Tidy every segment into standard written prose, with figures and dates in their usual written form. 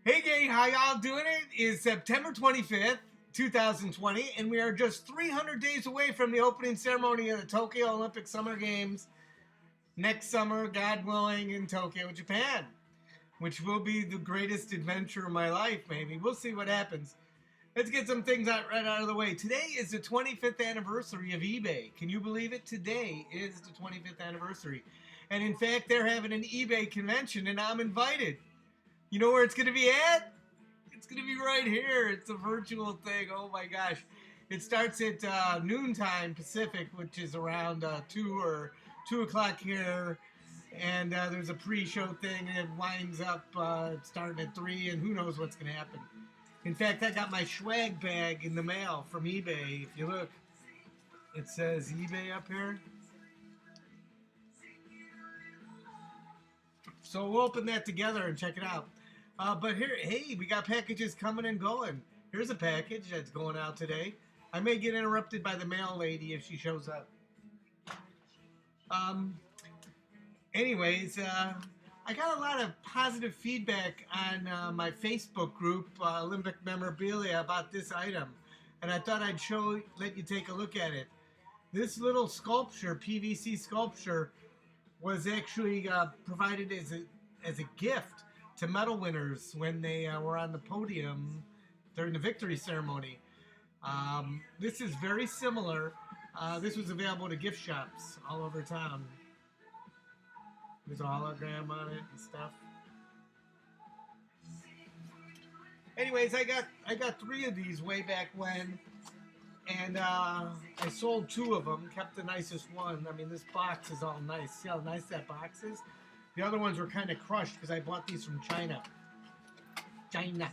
Hey gang, how y'all doing? It is September 25th, 2020, and we are just 300 days away from the opening ceremony of the Tokyo Olympic Summer Games next summer, God willing, in Tokyo, Japan, which will be the greatest adventure of my life, maybe. We'll see what happens. Let's get some things right out of the way. Today is the 25th anniversary of eBay. Can you believe it? Today is the 25th anniversary. And in fact, they're having an eBay convention, and I'm invited. You know where it's going to be at? It's going to be right here. It's a virtual thing. Oh my gosh. It starts at noontime Pacific, which is around 2 o'clock here. And there's a pre-show thing, and it winds up starting at 3, and who knows what's going to happen. In fact, I got my swag bag in the mail from eBay. If you look, it says eBay up here. So we'll open that together and check it out. But here, hey, we got packages coming and going. Here's a package that's going out today. I may get interrupted by the mail lady if she shows up. Anyways, I got a lot of positive feedback on my Facebook group, Olympic Memorabilia, about this item. And I thought I'd let you take a look at it. This little sculpture, PVC sculpture, was actually provided as a gift to medal winners when they were on the podium during the victory ceremony. This is very similar. This was available to gift shops all over town. There's a hologram on it and stuff. Anyways, I got 3 of these way back when, and I sold 2 of them, kept the nicest one. I mean, this box is all nice. See how nice that box is? The other ones were kind of crushed because I bought these from China. China.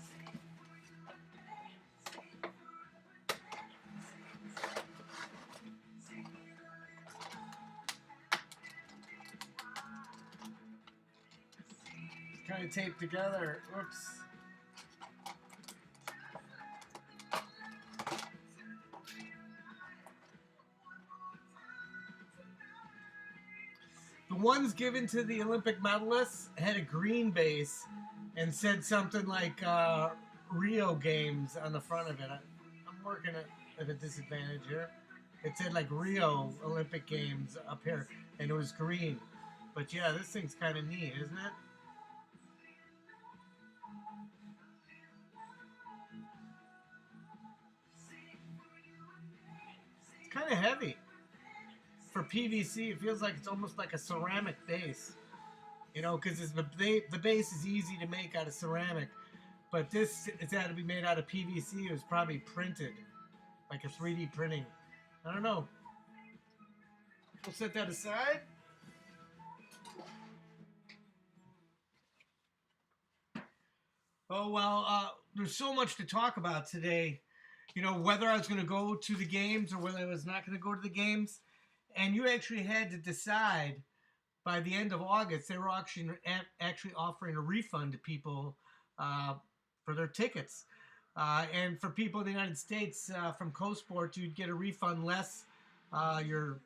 It's kind of taped together. Whoops. The ones given to the Olympic medalists had a green base and said something like Rio Games on the front of it. I'm working at a disadvantage here. It said like Rio Olympic Games up here, and it was green. But yeah, this thing's kind of neat, isn't it? It's kind of heavy. For PVC, it feels like it's almost like a ceramic base, you know, because the base is easy to make out of ceramic, but this it's had to be made out of PVC. It was probably printed, like a 3D printing. I don't know. We'll set that aside. Oh well, there's so much to talk about today. You know, whether I was going to go to the games or whether I was not going to go to the games. And you actually had to decide by the end of August. They were actually offering a refund to people for their tickets. And for people in the United States, from CoSport, you'd get a refund less your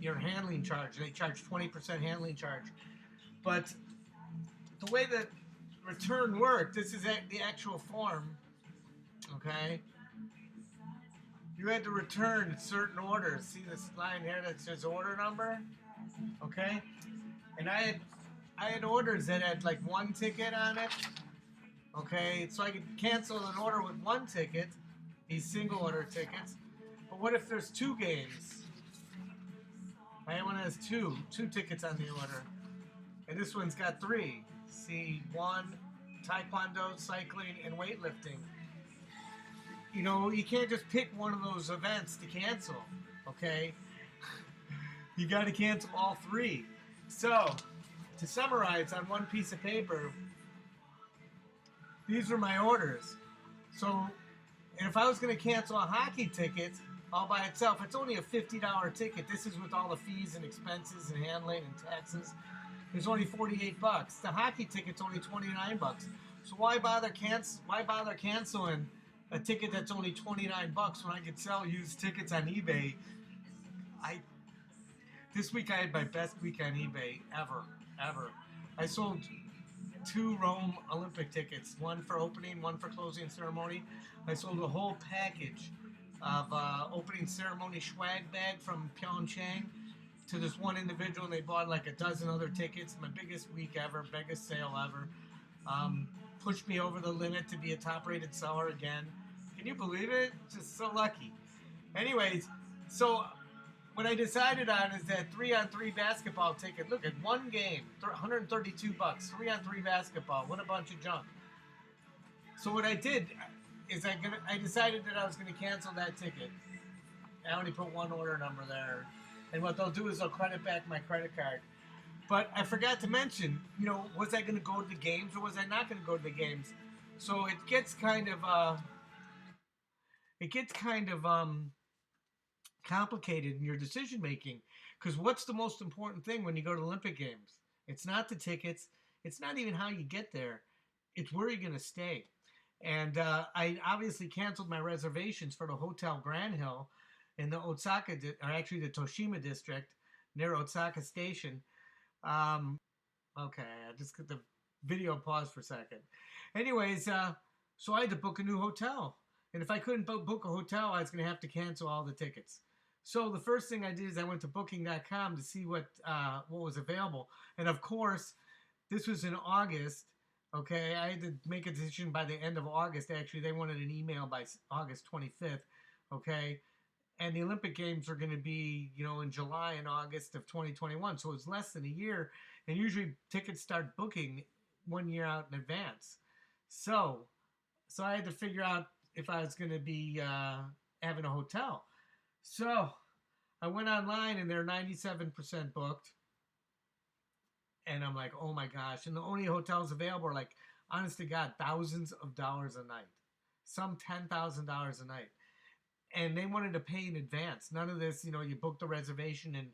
handling charge. They charge 20% handling charge. But the way that return worked, this is the actual form, okay? You had to return certain orders. See this line here that says order number? Okay? And I had orders that had like 1 ticket on it. Okay? So I could cancel an order with 1 ticket, these single order tickets. But what if there's 2 games? My one has 2 tickets on the order. And this one's got 3. See, 1, Taekwondo, cycling, and weightlifting. You know, you can't just pick one of those events to cancel, okay? You got to cancel all 3. So, to summarize on 1 piece of paper, these are my orders. So, and if I was going to cancel a hockey ticket all by itself, it's only a $50 ticket. This is with all the fees and expenses and handling and taxes. It's only $48. The hockey ticket's only $29. So why bother canceling a ticket that's only $29 when I could sell used tickets on eBay? This week I had my best week on eBay ever. I sold two Rome Olympic tickets, one for opening, one for closing ceremony. I sold a whole package of opening ceremony swag bag from Pyeongchang to this one individual, and they bought like a dozen other tickets. My biggest week ever, biggest sale ever. Um, Pushed me over the limit to be a top-rated seller again. Can you believe it? Just so lucky. Anyways, so what I decided on is that 3-on-3 basketball ticket. Look at one game, $132. 3-on-3 basketball. What a bunch of junk. So what I did is I decided that I was gonna cancel that ticket. I only put one order number there, and what they'll do is they'll credit back my credit card. But I forgot to mention, was I going to go to the games or was I not going to go to the games? So it gets kind of complicated in your decision making, because what's the most important thing when you go to Olympic Games? It's not the tickets. It's not even how you get there. It's where you're going to stay. And I obviously canceled my reservations for the Hotel Grand Hill in the Osaka, or actually the Toshima district near Osaka Station. Okay, I just got the video paused for a second. Anyways, so I had to book a new hotel. And if I couldn't book a hotel, I was going to have to cancel all the tickets. So the first thing I did is I went to booking.com to see what was available. And of course, this was in August. Okay, I had to make a decision by the end of August. Actually, they wanted an email by August 25th. Okay, and the Olympic Games are going to be, in July and August of 2021. So it's less than a year. And usually tickets start booking 1 year out in advance. So I had to figure out if I was going to be having a hotel. So I went online and they're 97% booked. And I'm like, oh my gosh. And the only hotels available are like, honest to God, thousands of dollars a night. Some $10,000 a night. And they wanted to pay in advance. None of this, you book the reservation and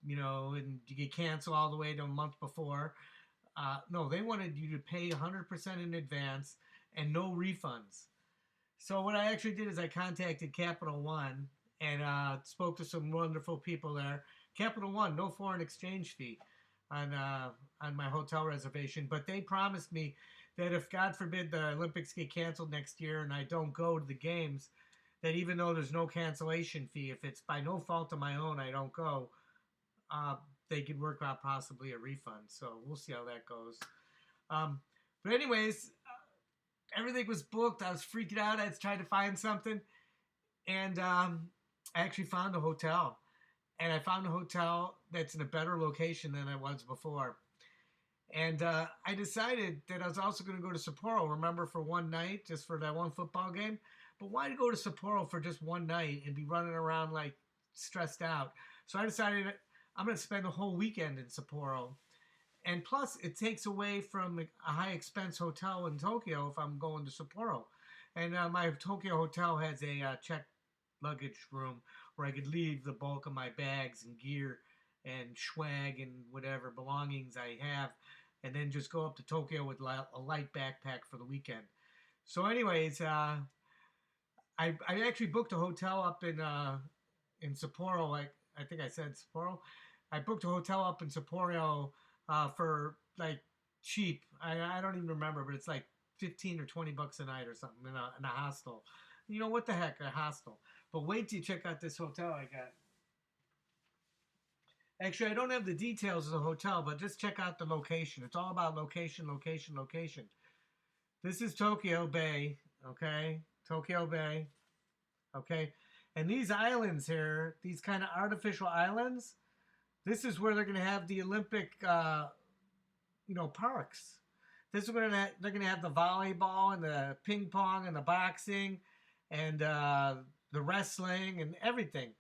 and you get canceled all the way to a month before. No, they wanted you to pay 100% in advance and no refunds. So what I actually did is I contacted Capital One and spoke to some wonderful people there. Capital One, no foreign exchange fee on my hotel reservation, but they promised me that if God forbid the Olympics get canceled next year and I don't go to the games, that even though there's no cancellation fee, if it's by no fault of my own I don't go, they could work out possibly a refund. So we'll see how that goes. But anyways, everything was booked. I was freaking out. I was trying to find something. And I actually found a hotel. And I found a hotel that's in a better location than I was before. And I decided that I was also going to go to Sapporo, remember, for one night, just for that one football game. But why go to Sapporo for just one night and be running around like stressed out? So I decided I'm going to spend the whole weekend in Sapporo. And plus, it takes away from a high expense hotel in Tokyo if I'm going to Sapporo. And my Tokyo hotel has a checked luggage room where I could leave the bulk of my bags and gear and swag and whatever belongings I have, and then just go up to Tokyo with a light backpack for the weekend. So anyways, I actually booked a hotel up in Sapporo. I think I said Sapporo. I booked a hotel up in Sapporo for like cheap. I don't even remember, but it's like 15 or 20 bucks a night or something in a hostel. What the heck, a hostel. But wait till you check out this hotel I got. Actually, I don't have the details of the hotel, but just check out the location. It's all about location, location, location. This is Tokyo Bay, okay? Tokyo Bay, okay? And these islands here, these kind of artificial islands, this is where they're going to have the Olympic, parks. This is where they're going to have the volleyball and the ping pong and the boxing and the wrestling and everything.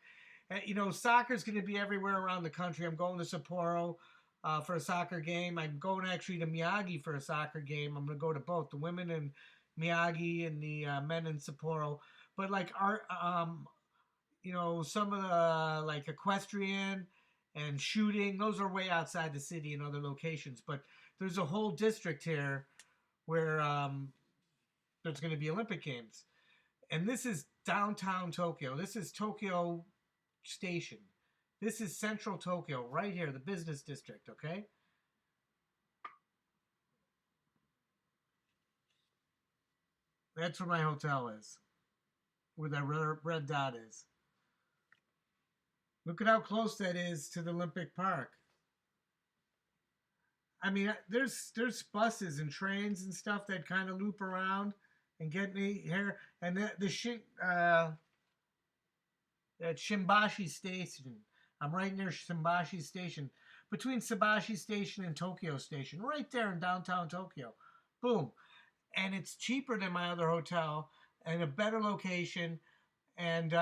Soccer's going to be everywhere around the country. I'm going to Sapporo for a soccer game. I'm going actually to Miyagi for a soccer game. I'm going to go to both the women in Miyagi and the men in Sapporo. But like some of the like equestrian and shooting, those are way outside the city and other locations. But there's a whole district here where there's going to be Olympic Games. And this is downtown Tokyo. This is Tokyo Station. This is central Tokyo, right here, the business district, okay? That's where my hotel is, where that red dot is. Look at how close that is to the Olympic Park. I mean, there's buses and trains and stuff that kind of loop around and get me here. And at Shimbashi Station, I'm right near Shimbashi Station, between Shibashi Station and Tokyo Station, right there in downtown Tokyo. Boom, and it's cheaper than my other hotel and a better location. And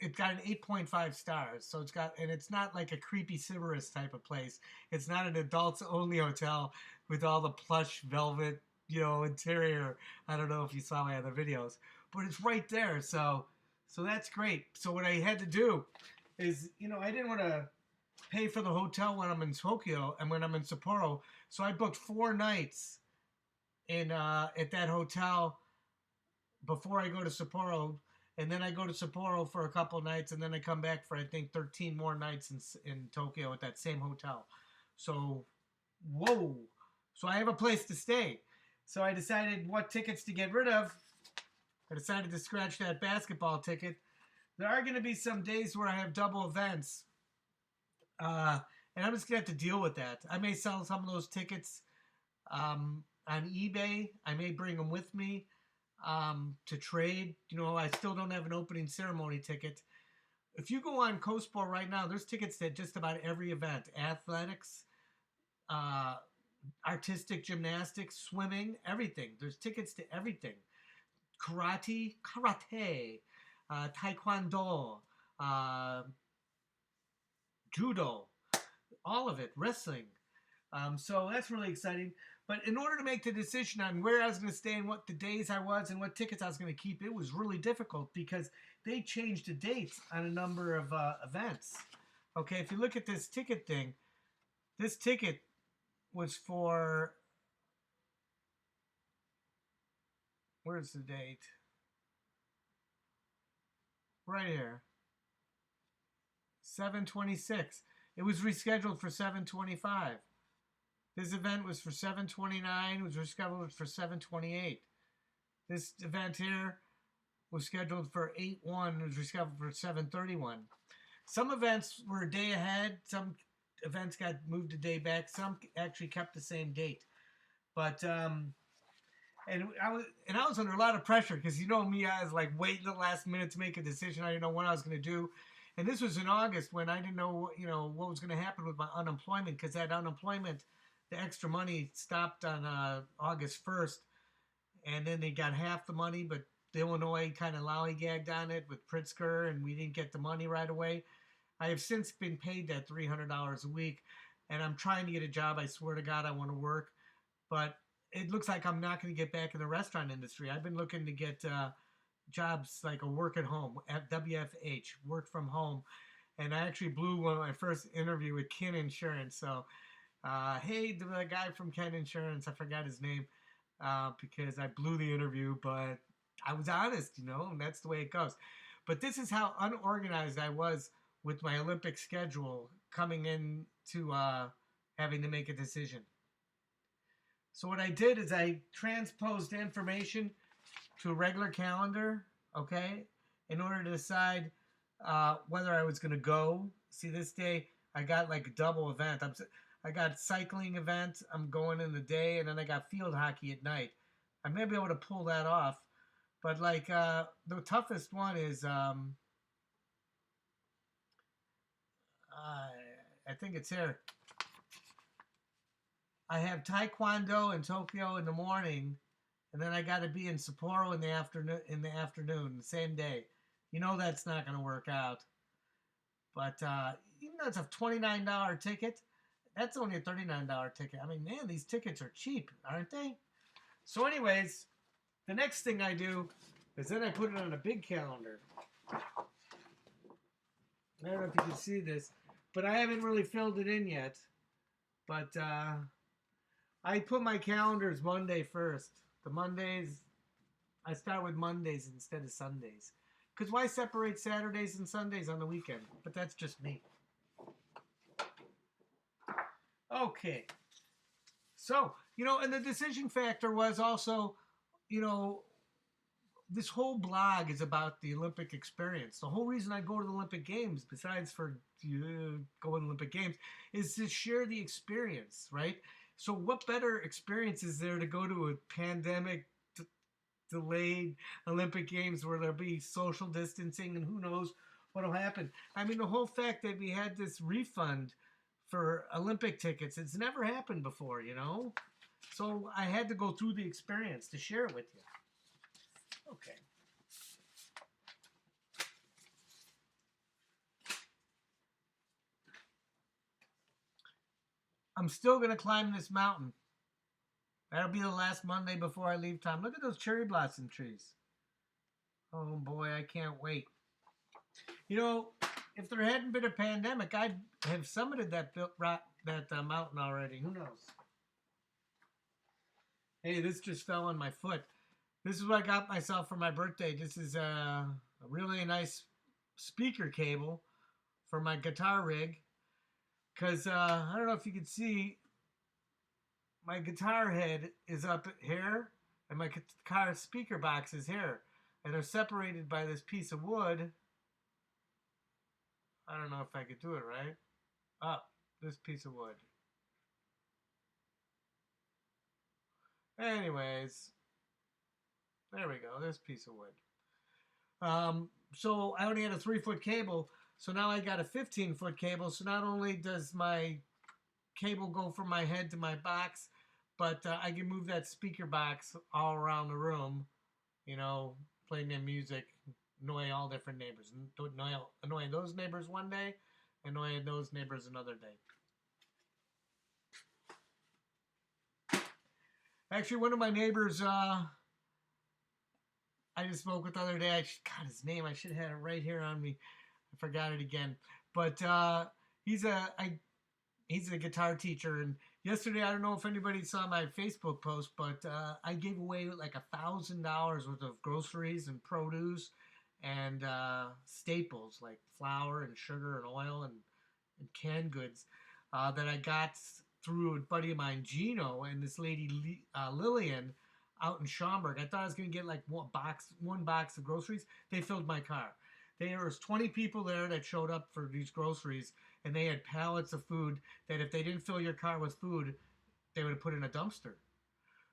it's got an 8.5 stars. So it's not like a creepy Sybaris type of place. It's not an adults only hotel with all the plush velvet, interior. I don't know if you saw my other videos, but it's right there. So that's great. So what I had to do is, I didn't want to pay for the hotel when I'm in Tokyo and when I'm in Sapporo. So I booked 4 nights at that hotel before I go to Sapporo, and then I go to Sapporo for a couple nights, and then I come back for I think 13 more nights in Tokyo at that same hotel. So, whoa! So I have a place to stay. So I decided what tickets to get rid of. I decided to scratch that basketball ticket. There are going to be some days where I have double events, and I'm just going to have to deal with that. I may sell some of those tickets on eBay. I may bring them with me to trade. I still don't have an opening ceremony ticket. If you go on CoSport right now, there's tickets to just about every event: athletics, artistic gymnastics, swimming, everything. There's tickets to everything: karate, taekwondo, judo, all of it, wrestling. So that's really exciting. But in order to make the decision on where I was going to stay and what the days I was and what tickets I was going to keep, it was really difficult because they changed the dates on a number of events. Okay, if you look at this ticket thing, this ticket was for, where's the date? Right here. 7/26. It was rescheduled for 7/25. This event was for 7/29. It was rescheduled for 7/28. This event here was scheduled for 8/1. It was rescheduled for 7/31. Some events were a day ahead. Some events got moved a day back. Some actually kept the same date. But I was under a lot of pressure because me, I was like waiting the last minute to make a decision. I didn't know what I was going to do. And this was in August when I didn't know what was going to happen with my unemployment, because that unemployment, the extra money stopped on August 1st, and then they got half the money, but Illinois kind of lollygagged on it with Pritzker, and we didn't get the money right away. I have since been paid that $300 a week, and I'm trying to get a job. I swear to God, I want to work, but it looks like I'm not going to get back in the restaurant industry. I've been looking to get jobs like a work at home, at WFH, work from home, and I actually blew my first interview with Ken Insurance. So, hey, the guy from Ken Insurance, I forgot his name because I blew the interview, but I was honest, and that's the way it goes. But this is how unorganized I was with my Olympic schedule coming in to having to make a decision. So what I did is I transposed information to a regular calendar, okay, in order to decide whether I was going to go. See, this day I got like a double event. I got cycling event. I'm going in the day, and then I got field hockey at night. I may be able to pull that off, but like the toughest one is I think it's here. I have taekwondo in Tokyo in the morning, and then I got to be in Sapporo in the afternoon, the same day. That's not going to work out. But even though it's a $29 ticket, that's only a $39 ticket. I mean, man, these tickets are cheap, aren't they? So anyways, the next thing I do is then I put it on a big calendar. I don't know if you can see this, but I haven't really filled it in yet. But I put my calendars Monday first. The Mondays, I start with Mondays instead of Sundays. Because why separate Saturdays and Sundays on the weekend? But that's just me. Okay. So, and the decision factor was also, this whole blog is about the Olympic experience. The whole reason I go to the Olympic Games, besides for going to the Olympic Games, is to share the experience, right? So what better experience is there to go to a pandemic delayed Olympic Games where there'll be social distancing and who knows what'll happen? I mean, the whole fact that we had this refund for Olympic tickets, it's never happened before, you know? So I had to go through the experience to share it with you. Okay. I'm still going to climb this mountain. That'll be the last Monday before I leave town. Look at those cherry blossom trees. Oh boy, I can't wait. You know, if there hadn't been a pandemic, I'd have summited that mountain already. Who knows? Hey, this just fell on my foot. This is what I got myself for my birthday. This is a really nice speaker cable for my guitar rig. Because I don't know if you can see, my guitar head is up here, and my guitar speaker box is here. And they're separated by this piece of wood. I don't know if I could do it right. This piece of wood. Anyways, there we go, this piece of wood. So I only had a 3-foot cable, so now I got a 15-foot cable. So not only does my cable go from my head to my box, but I can move that speaker box all around the room, you know, playing their music, annoy all different neighbors. Annoy those neighbors one day, annoy those neighbors another day. Actually, one of my neighbors, I just spoke with the other day. I got his name. I should have had it right here on me. I forgot it again. But he's a guitar teacher. And yesterday, I don't know if anybody saw my Facebook post, but I gave away like $1,000 worth of groceries and produce and staples like flour and sugar and oil and canned goods that I got through a buddy of mine, Gino, and this lady, Lillian, out in Schaumburg. I thought I was going to get like one box of groceries. They filled my car. There was 20 people there that showed up for these groceries, and they had pallets of food that if they didn't fill your car with food, they would have put in a dumpster.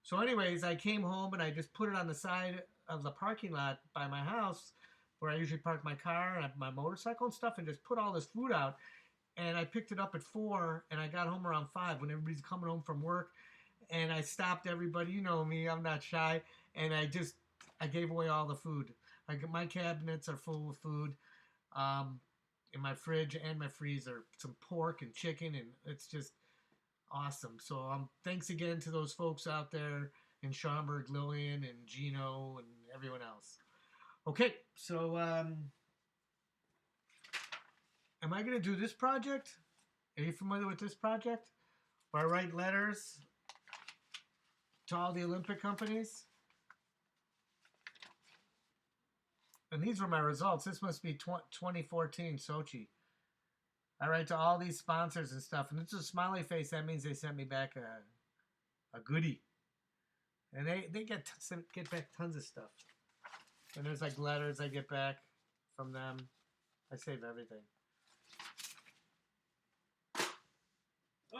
So anyways, I came home and I just put it on the side of the parking lot by my house where I usually park my car and my motorcycle and stuff, and just put all this food out. And I picked it up at 4, and I got home around 5 when everybody's coming home from work. And I stopped everybody. You know me, I'm not shy. And I gave away all the food. My cabinets are full of food. In my fridge and my freezer, some pork and chicken, and it's just awesome. So thanks again to those folks out there in Schaumburg, Lillian and Gino and everyone else. Okay, so am I going to do this project? Are you familiar with this project? Where I write letters to all the Olympic companies? And these were my results. This must be 2014 Sochi. I write to all these sponsors and stuff, and it's a smiley face. That means they sent me back a goodie. And they get back tons of stuff. And there's like letters I get back from them. I save everything.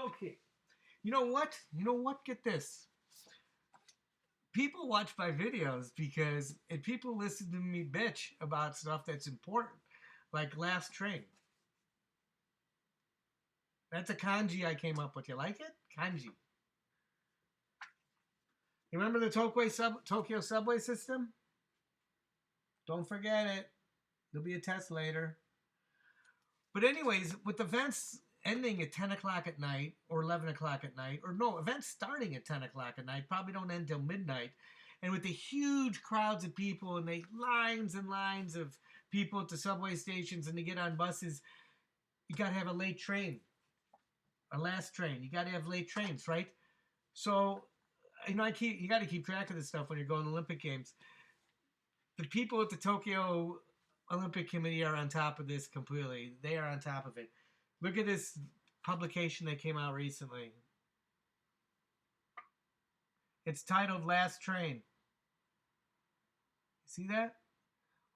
Okay. You know what? Get this. People watch my videos and people listen to me bitch about stuff that's important, like last train. That's a kanji I came up with. You like it? Kanji. You remember the Tokyo subway system? Don't forget it. There'll be a test later. But anyways, with events ending at 10 o'clock at night or 11 o'clock at night, or no, events starting at 10 o'clock at night, probably don't end till midnight, and with the huge crowds of people and the lines and lines of people at the subway stations and to get on buses, you got to have a late train, a last train. You got to have late trains, right? So, you got to keep track of this stuff when you're going to Olympic Games. The people at the Tokyo Olympic Committee are on top of this completely. They are on top of it. Look at this publication that came out recently. It's titled Last Train. See that?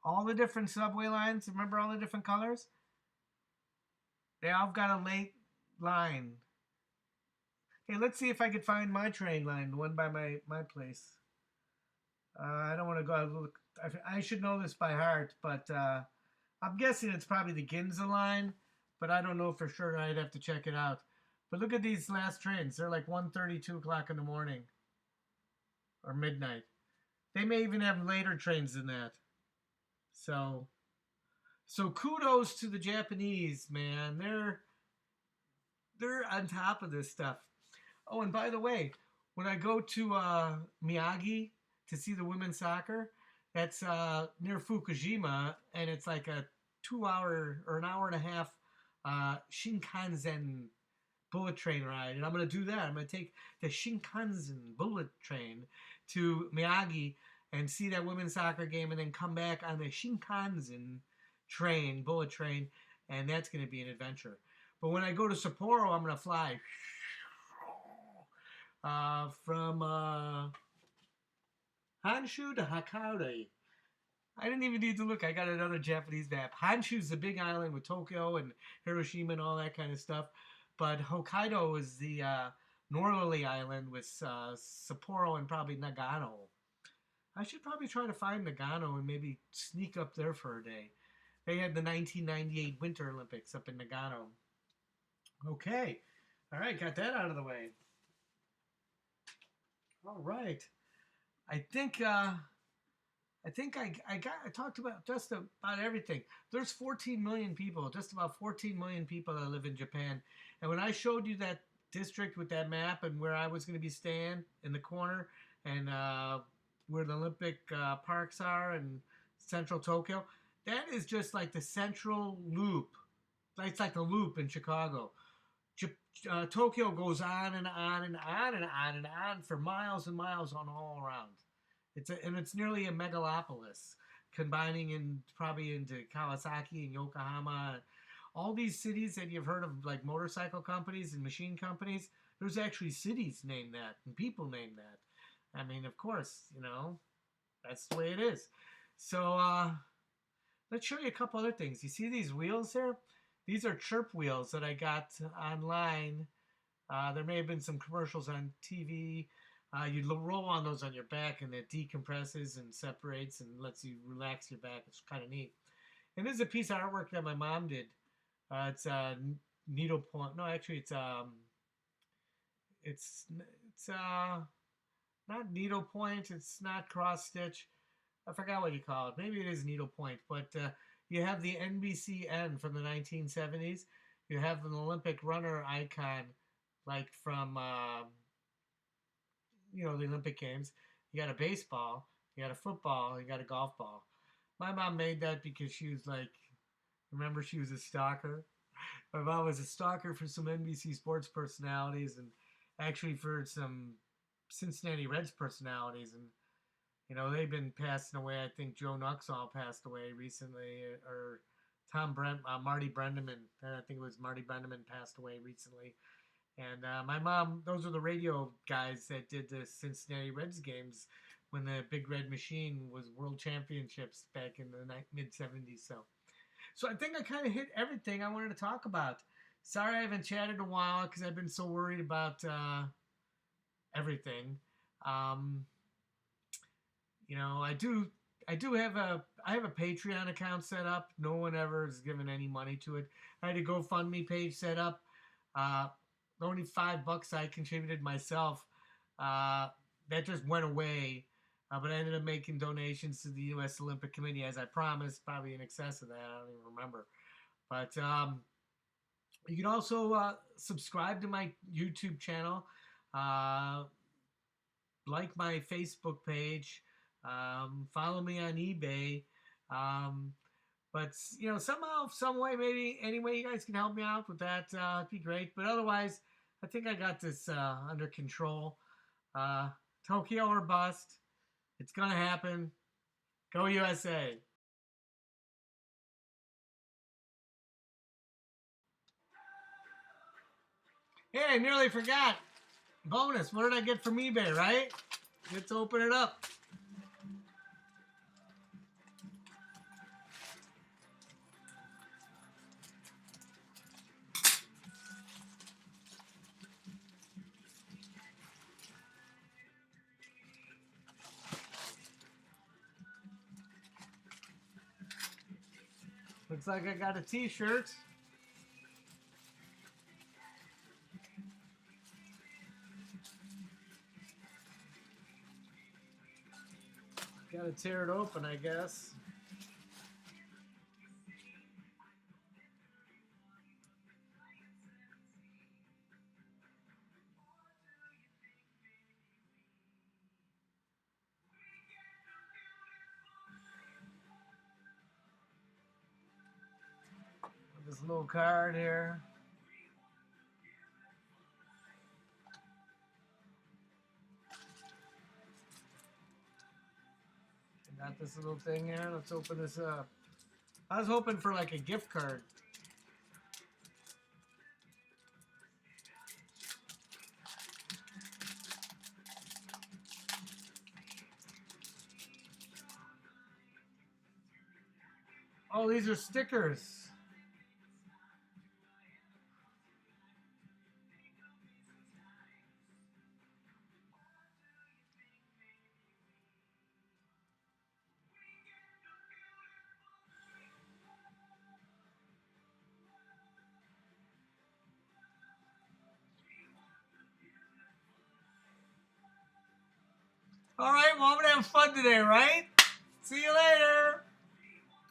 All the different subway lines. Remember all the different colors? They all got a late line. Hey, let's see if I could find my train line, the one by my place. I don't want to go look. I should know this by heart, but I'm guessing it's probably the Ginza line, but I don't know for sure. I'd have to check it out. But look at these last trains. They're like 1:30, 2 o'clock in the morning or midnight. They may even have later trains than that. So kudos to the Japanese, man. They're on top of this stuff. Oh, and by the way, when I go to Miyagi to see the women's soccer, that's near Fukushima, and it's like a 2 hour or an hour and a half Shinkansen bullet train ride. And I'm going to do that. I'm going to take the Shinkansen bullet train to Miyagi and see that women's soccer game and then come back on the Shinkansen train, bullet train, and that's going to be an adventure. But when I go to Sapporo, I'm going to fly from Honshu to Hokkaido. I didn't even need to look. I got another Japanese map. Honshu's the big island with Tokyo and Hiroshima and all that kind of stuff. But Hokkaido is the northerly island with Sapporo and probably Nagano. I should probably try to find Nagano and maybe sneak up there for a day. They had the 1998 Winter Olympics up in Nagano. Okay. All right, got that out of the way. All right. I think I talked about just about everything. There's 14 million people, just about 14 million people that live in Japan. And when I showed you that district with that map and where I was going to be staying in the corner and where the Olympic parks are in central Tokyo, that is just like the central loop. It's like the loop in Chicago. Tokyo goes on and on and on and on and on for miles and miles on all around. It's nearly a megalopolis, combining probably into Kawasaki and Yokohama. All these cities that you've heard of, like motorcycle companies and machine companies, there's actually cities named that and people named that. I mean, of course, that's the way it is. So let's show you a couple other things. You see these wheels here? These are chirp wheels that I got online. There may have been some commercials on TV. You roll on those on your back and it decompresses and separates and lets you relax your back. It's kind of neat. And this is a piece of artwork that my mom did. It's needlepoint. No, actually, it's not needlepoint. It's not cross stitch. I forgot what you call it. Maybe it is needlepoint. But you have the NBCN from the 1970s. You have an Olympic runner icon, like from the Olympic Games. You got a baseball, you got a football, you got a golf ball. My mom made that because she was like, remember, she was a stalker. My mom was a stalker for some NBC sports personalities and actually for some Cincinnati Reds personalities. And, they've been passing away. I think Joe Nuxall passed away recently, or Marty Brendaman. I think it was Marty Brendaman passed away recently. And my mom, those are the radio guys that did the Cincinnati Reds games when the Big Red Machine was World Championships back in the mid-70s. So I think I kind of hit everything I wanted to talk about. Sorry I haven't chatted in a while because I've been so worried about everything. I have a Patreon account set up. No one ever has given any money to it. I had a GoFundMe page set up. Only $5 I contributed myself. That just went away. But I ended up making donations to the U.S. Olympic Committee, as I promised, probably in excess of that. I don't even remember. But you can also subscribe to my YouTube channel, like my Facebook page, follow me on eBay. But, somehow, some way, maybe any way you guys can help me out with that, it'd be great. But otherwise, I think I got this under control. Tokyo or bust. It's going to happen. Go USA. Hey, I nearly forgot. Bonus. What did I get from eBay, right? Let's open it up. Looks like I got a t-shirt. Gotta tear it open, I guess. This little card here. I got this little thing here. Let's open this up. I was hoping for like a gift card. Oh, these are stickers. All right, well, I'm going to have fun today, right? See you later.